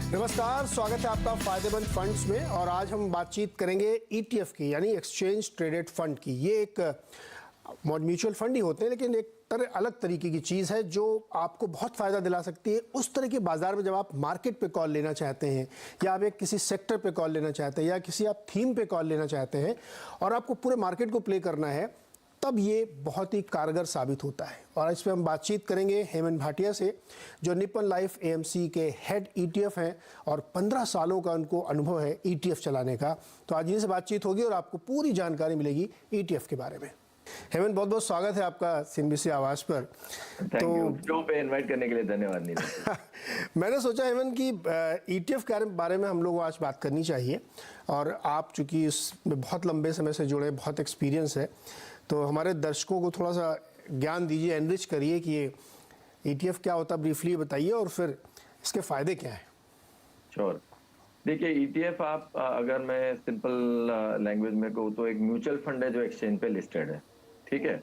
नमस्कार, स्वागत है आपका फायदेमंद फंड्स में। और आज हम बातचीत करेंगे ईटीएफ की, यानी एक्सचेंज ट्रेडेड फंड की। ये एक म्यूचुअल फंड ही होते हैं, लेकिन एक अलग तरीके की चीज़ है जो आपको बहुत फ़ायदा दिला सकती है उस तरह के बाजार में जब आप मार्केट पे कॉल लेना चाहते हैं, या आप एक किसी सेक्टर पे कॉल लेना चाहते हैं, या किसी आप थीम पे कॉल लेना चाहते हैं और आपको पूरे मार्केट को प्ले करना है, तब ये बहुत ही कारगर साबित होता है। और इस पर हम बातचीत करेंगे हेमंत भाटिया से, जो निप्पन लाइफ एएमसी के हेड ईटीएफ हैं और 15 सालों का उनको अनुभव है ईटीएफ चलाने का। तो आज इनसे बातचीत होगी और आपको पूरी जानकारी मिलेगी ईटीएफ के बारे में। हेमंत, बहुत बहुत स्वागत है आपका सीएनबीसी आवाज पर। तो शो पे इनवाइट करने के लिए धन्यवाद नीरज। मैंने सोचा हेमंत कि ईटीएफ के बारे में हम लोग आज बात करनी चाहिए, और आप चूंकि इसमें बहुत लंबे समय से जुड़े, बहुत एक्सपीरियंस है, तो हमारे दर्शकों को थोड़ा सा ज्ञान दीजिए, एनरिच करिए कि ये ईटीएफ क्या होता है, ब्रीफली बताइए, और फिर इसके फायदे क्या हैं। श्योर। देखिए, ईटीएफ आप अगर मैं सिंपल लैंग्वेज में कहूँ तो एक म्यूचुअल फंड है जो एक्सचेंज पे लिस्टेड है, ठीक है।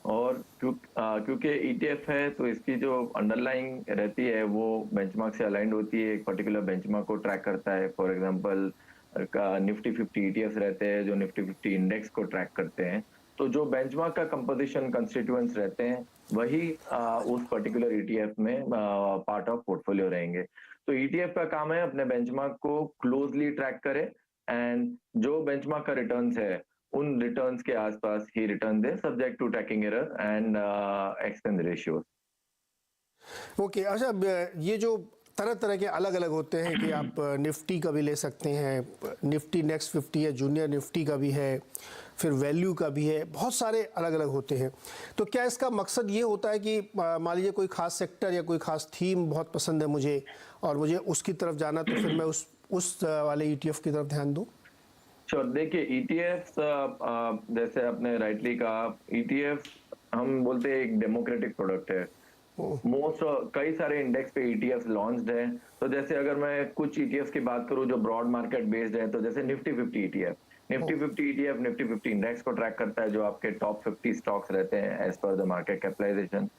और क्योंकि ईटीएफ है तो इसकी जो अंडरलाइंग रहती है वो बेंचमार्क से अलाइंड होती है, एक पर्टिकुलर बेंचमार्क को ट्रैक करता है। फॉर एग्जांपल निफ्टी 50 ईटीएफ रहते हैं जो निफ्टी 50 इंडेक्स को ट्रैक करते हैं। तो जो बेंचमार्क का कंपोजिशन कंस्टिट्यूएंट्स रहते हैं वही उस पर्टिकुलर ईटीएफ में पार्ट ऑफ पोर्टफोलियो रहेंगे। तो ईटीएफ का काम है अपने बेंचमार्क को क्लोजली ट्रैक करे, एंड जो बेंचमार्क का रिटर्न्स है उन रिटर्न्स के आसपास ही रिटर्न दे, subject to tracking error and expense ratios. Okay, अच्छा, ये जो तरह तरह के अलग अलग होते हैं कि आप निफ्टी का भी ले सकते हैं, निफ्टी नेक्स्ट 50 है, जूनियर निफ्टी का भी है, फिर वैल्यू का भी है, बहुत सारे अलग अलग होते हैं। तो क्या इसका मकसद ये होता है कि मान लीजिए कोई खास सेक्टर या कोई खास थीम बहुत पसंद है मुझे और मुझे उसकी तरफ जाना, तो फिर मैं उस वाले ईटीएफ की तरफ ध्यान दूँ? श्योर। देखिए, ईटीएफ जैसे आपने राइटली कहा, ईटीएफ हम बोलते हैं एक डेमोक्रेटिक प्रोडक्ट है। कई सारे इंडेक्स पे ईटीएफ लॉन्च्ड है। तो जैसे अगर मैं कुछ ईटीएफ की बात करूं जो ब्रॉड मार्केट बेस्ड है, तो जैसे Nifty 50 ETF, Nifty 50 ETF Nifty 50 index को ट्रैक करता है जो आपके टॉप 50 स्टॉक्स रहते हैं as per the market capitalisation.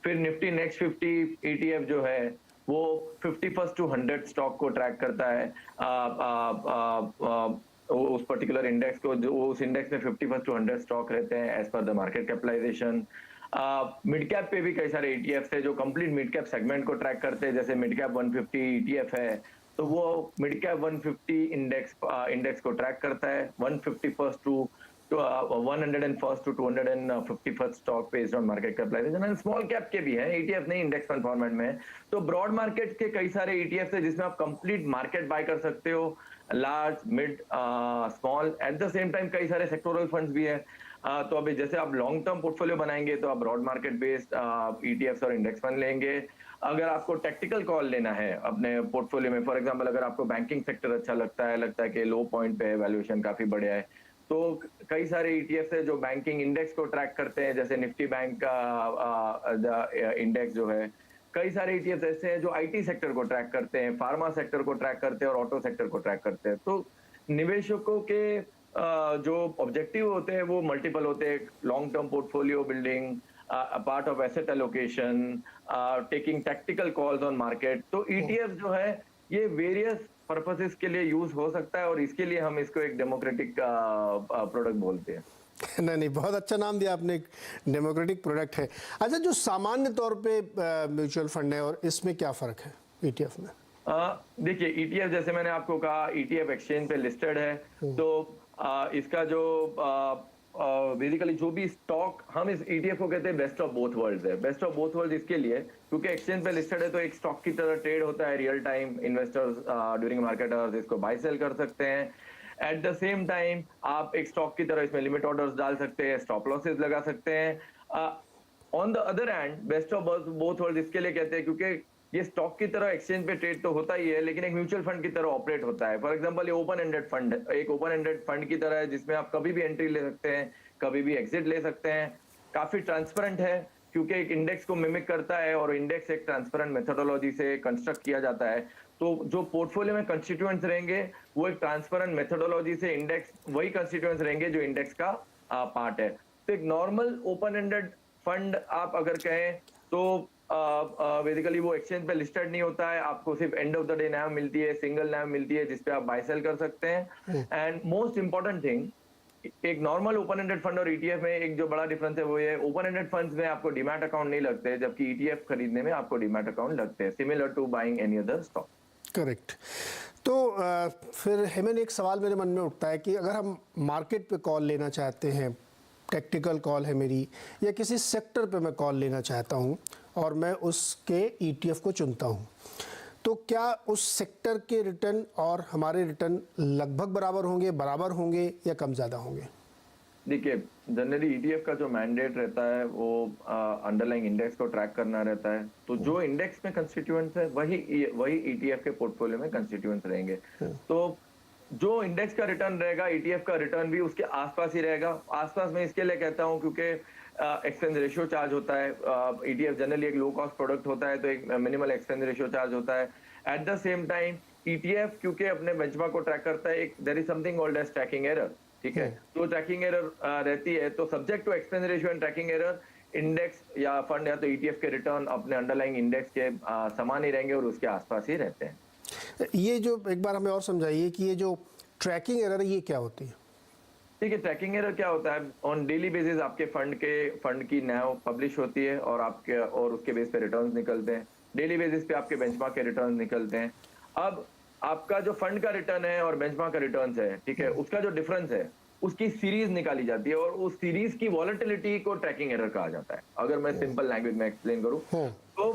फिर निफ्टी नेक्स्ट 50 ईटीएफ जो है वो 51 to 100 स्टॉक को ट्रैक करता है, उस पर्टिकुलर इंडेक्स को, जो उस इंडेक्स में 51 to 100 स्टॉक रहते हैं as per the market capitalisation. Mid cap पे भी कई सारे ईटीएफ है जो कंप्लीट मिड कैप सेगमेंट को ट्रैक करते हैं। जैसे मिड कैप 150 ईटीएफ है तो वो मिड कैप 150 इंडेक्स को ट्रैक करता है, 151st to 101st to 251st stock based on market capitalisation. And small cap के भी हैं ईटीएफ, नहीं इंडेक्स फंड फॉर्मेट में। तो ब्रॉड मार्केट के कई सारे ईटीएफ है जिसमें आप कंप्लीट मार्केट बाय कर सकते हो, large, mid, small. Eight the same time कई सारे सेक्टोरल फंड्स भी है। तो अभी जैसे आप लॉन्ग टर्म पोर्टफोलियो बनाएंगे तो आप ब्रॉड मार्केट बेस्ड ईटीएफ और इंडेक्स फंड लेंगे। अगर आपको टेक्टिकल कॉल लेना है अपने पोर्टफोलियो में, फॉर एग्जांपल अगर आपको बैंकिंग सेक्टर अच्छा लगता है कि लो पॉइंट पे है, वैल्यूएशन काफी बढ़िया है, तो कई सारे ईटीएफ है जो बैंकिंग इंडेक्स को ट्रैक करते हैं। जैसे निफ्टी बैंक का इंडेक्स जो है, कई सारे ईटीएफ ऐसे हैं जो आईटी सेक्टर को ट्रैक करते हैं, फार्मा सेक्टर को ट्रैक करते हैं और ऑटो सेक्टर को ट्रैक करते हैं। तो निवेशकों के जो ऑब्जेक्टिव होते हैं वो मल्टीपल होते हैं, long term portfolio building, part of asset allocation, taking tactical calls on market. तो ईटीएफ जो है ये वेरियस पर्पसेस के लिए यूज हो सकता है और इसके लिए हम इसको एक डेमोक्रेटिक प्रोडक्ट बोलते हैं। नहीं, बहुत अच्छा नाम दिया आपने, डेमोक्रेटिक प्रोडक्ट है। अच्छा, जो सामान्य तौर पे म्यूचुअल फंड है और इसमें क्या फ़र्क है ईटीएफ में? देखिए, ईटीएफ जैसे मैंने आपको कहा ईटीएफ एक्सचेंज पे लिस्टेड है, तो इसका जो बेसिकली जो भी स्टॉक, हम इस ईटीएफ को कहते हैं बेस्ट ऑफ बोथ वर्ल्ड्स है। बेस्ट ऑफ बोथ वर्ल्ड्स इसके लिए क्योंकि एक्सचेंज पे लिस्टेड है तो एक स्टॉक की तरह ट्रेड होता है, real time investors during market hours इसको बाय सेल कर सकते हैं। एट द सेम टाइम आप एक स्टॉक की तरह इसमें लिमिट ऑर्डर्स डाल सकते हैं, स्टॉप लॉसेस लगा सकते हैं। On the other hand best of both world इसके लिए कहते हैं क्योंकि ये स्टॉक की तरह एक्सचेंज पे ट्रेड तो होता ही है, लेकिन एक म्यूचुअल फंड की तरह ऑपरेट होता है। फॉर एग्जांपल ये ओपन एंडेड फंड, एक ओपन एंडेड फंड की तरह है जिसमें आप कभी भी एंट्री ले सकते हैं, कभी भी एग्जिट ले सकते हैं। काफी ट्रांसपेरेंट है क्योंकि एक इंडेक्स को मिमिक करता है और इंडेक्स एक ट्रांसपेरेंट मेथोडोलॉजी से कंस्ट्रक्ट किया जाता है। तो जो पोर्टफोलियो में कंस्टिट्यूएंट्स रहेंगे वो एक ट्रांसपेरेंट मेथोडोलॉजी से इंडेक्स वही कंस्टिट्यूएंट्स रहेंगे जो इंडेक्स का पार्ट है। तो एक नॉर्मल ओपन एंडेड फंड आप अगर कहें तो बेसिकली वो एक्सचेंज पे लिस्टेड नहीं होता है, आपको सिर्फ एंड ऑफ द डे नैव मिलती है, सिंगल नैव मिलती है जिसपे आप बाय सेल कर सकते हैं। एंड मोस्ट इंपॉर्टेंट थिंग, एक नॉर्मल ओपन एंडेड फंड और ईटीएफ में एक जो बड़ा डिफरेंस है वो ये, ओपन एंडेड फंड्स में आपको डीमैट अकाउंट नहीं लगते, जबकि ईटीएफ खरीदने में आपको डीमैट अकाउंट लगते हैं, similar to buying any other stock. Correct. तो फिर हेमन, एक सवाल मेरे मन में उठता है कि अगर हम मार्केट पे कॉल लेना चाहते हैं, टेक्निकल कॉल है मेरी, या किसी सेक्टर पे मैं कॉल लेना चाहता हूँ और मैं उसके ईटीएफ को चुनता हूँ, तो क्या उस सेक्टर के रिटर्न और हमारे रिटर्न लगभग बराबर होंगे या कम ज़्यादा होंगे? देखिए, जनरली ईटीएफ का जो मैंडेट रहता है वो अंडरलाइंग इंडेक्स को ट्रैक करना रहता है, तो जो इंडेक्स में कंस्टिट्यूएंट्स है वही ईटीएफ के पोर्टफोलियो में कंस्टिट्यूएंट्स रहेंगे। तो जो इंडेक्स का रिटर्न रहेगा, ईटीएफ का रिटर्न भी उसके आसपास ही रहेगा। आसपास में इसके लिए कहता हूं क्योंकि एक्सचेंज रेशियो चार्ज होता है, ईटीएफ जनरली एक लो कॉस्ट प्रोडक्ट होता है, तो एक मिनिमल एक्सचेंज रेशियो चार्ज होता है। At the same time ETF क्योंकि अपने बेंचमार्क को ट्रैक करता है, एक there is something called as tracking error, ठीक है। तो ट्रैकिंग एरर रहती है, तो subject to exchange ratio and tracking error, index या फंड या तो ईटीएफ के रिटर्न अपने अंडरलाइंग इंडेक्स के समान ही रहेंगे और उसके आसपास ही रहते हैं। ये जो एक बार हमें और समझाइए कि ये जो ट्रैकिंग एरर है ये क्या होती है? ठीक है, ट्रैकिंग एरर क्या होता है, ऑन डेली बेसिस आपके फंड की नैव पब्लिश होती है और उसके बेस पे रिटर्न्स निकलते हैं, डेली बेसिस पे आपके बेंचमार्क के रिटर्न्स निकलते हैं। अब आपका जो फंड का रिटर्न है और बेंचमार्क का रिटर्न्स है, ठीक है, उसका जो डिफरेंस है उसकी सीरीज निकाली जाती है और उस सीरीज की वॉलेटिलिटी को ट्रैकिंग एरर कहा जाता है। अगर मैं सिंपल लैंग्वेज में एक्सप्लेन करूं तो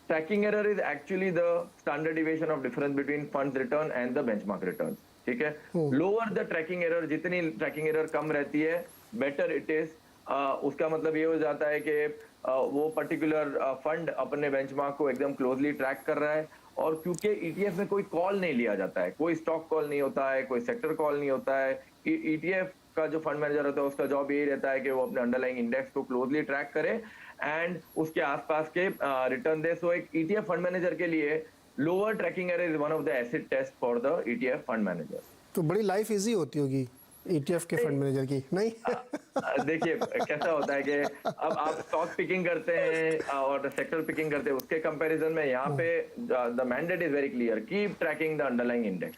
tracking error is actually the standard deviation of difference between funds return and the benchmark return, ठीक है। लोअर द ट्रैकिंग एरर, जितनी ट्रैकिंग एरर कम रहती है बेटर इट इज। उसका मतलब ये हो जाता है कि वो पर्टिकुलर फंड अपने बेंचमार्क को एकदम क्लोजली ट्रैक कर रहा है, और क्योंकि ईटीएफ में कोई कॉल नहीं लिया जाता है, कोई स्टॉक कॉल नहीं होता है, कोई सेक्टर कॉल नहीं होता है, ईटीएफ का जो फंड मैनेजर होता है उसका जॉब यही रहता है कि वो अपने अंडरलाइंग इंडेक्स को क्लोजली ट्रैक करे एंड उसके आसपास के रिटर्न दे। सो एक ईटीएफ फंड मैनेजर के लिए lower tracking error is one of the acid test for the ETF fund manager. तो बड़ी लाइफ इजी होती होगी ईटीएफ के फंड मैनेजर की, नहीं? देखिए कैसा होता है कि अब आप स्टॉक पिकिंग करते हैं और सेक्टर पिकिंग करते हैं, उसके कंपैरिजन में यहाँ पे the mandate is very clear, keep tracking the underlying index,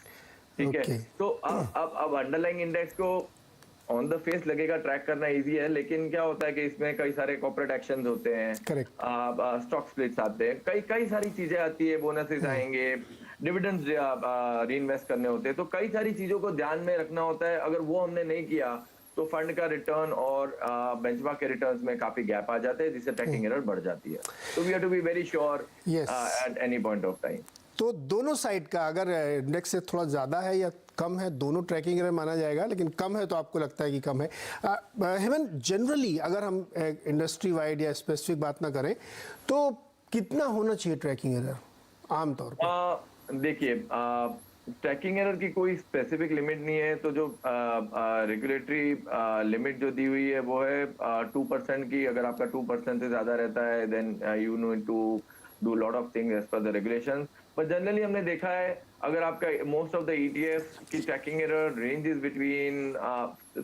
ठीक है। तो अब अंडरलाइंग इंडेक्स को ऑन द फेस लगेगा ट्रैक करना इजी है, लेकिन क्या होता है कि इसमें कई सारे कॉर्पोरेट एक्शंस होते हैं, स्टॉक स्प्लिट्स आते हैं, कई सारी चीजें आती है, बोनसेस आएंगे, डिविडेंड्स रीइन्वेस्ट करने होते हैं, तो कई सारी चीजों को ध्यान में रखना होता है। अगर वो हमने नहीं किया तो फंड का रिटर्न और बेंचमार्क के रिटर्न्स में काफी गैप आ जाते हैं, जिससे ट्रैकिंग एरर बढ़ जाती है। तो we have to be very sure at any point of time. तो दोनों साइड का अगर इंडेक्स से थोड़ा ज़्यादा है या कम है, दोनों ट्रैकिंग एरर माना जाएगा, लेकिन कम है तो आपको लगता है कि कम है। हेमन, जनरली अगर हम इंडस्ट्री वाइड या स्पेसिफिक बात ना करें तो कितना होना चाहिए ट्रैकिंग एरर आमतौर पर? देखिए, ट्रैकिंग एरर की कोई स्पेसिफिक लिमिट नहीं है, तो जो रेगुलेटरी लिमिट जो दी हुई है वो है 2% की। अगर आपका 2% से ज्यादा रहता है then you need to do lot of things as per the regulations. पर जनरली हमने देखा है अगर आपका मोस्ट ऑफ द ईटीएफ की tracking error range is between,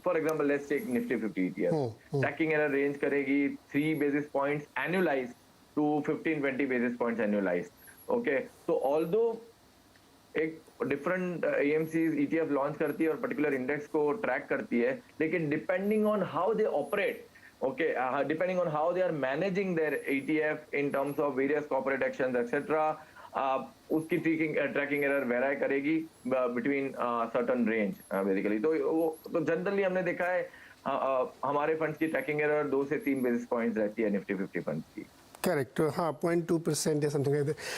for example let's take Nifty 50 ETF, tracking error range करेगी 3 basis points annualised to 15-20 basis points annualised, okay. तो although एक डिफरेंट एएमसीज ईटीएफ लॉन्च करती है और पर्टिकुलर इंडेक्स को track करती है, लेकिन depending on how they operate, okay, depending on how they are managing their ETF in terms of various corporate actions etc, उसकी ट्रैकिंग एरर वेराई करेगी बिटवीन सर्टेन रेंज बेसिकली। तो जनरली हमने देखा है हमारे फंड्स की ट्रैकिंग एरर 2 से 3 basis points रहती है निफ्टी 50 फंड्स की। करेक्ट, हाँ, 0.2% या समथिंग।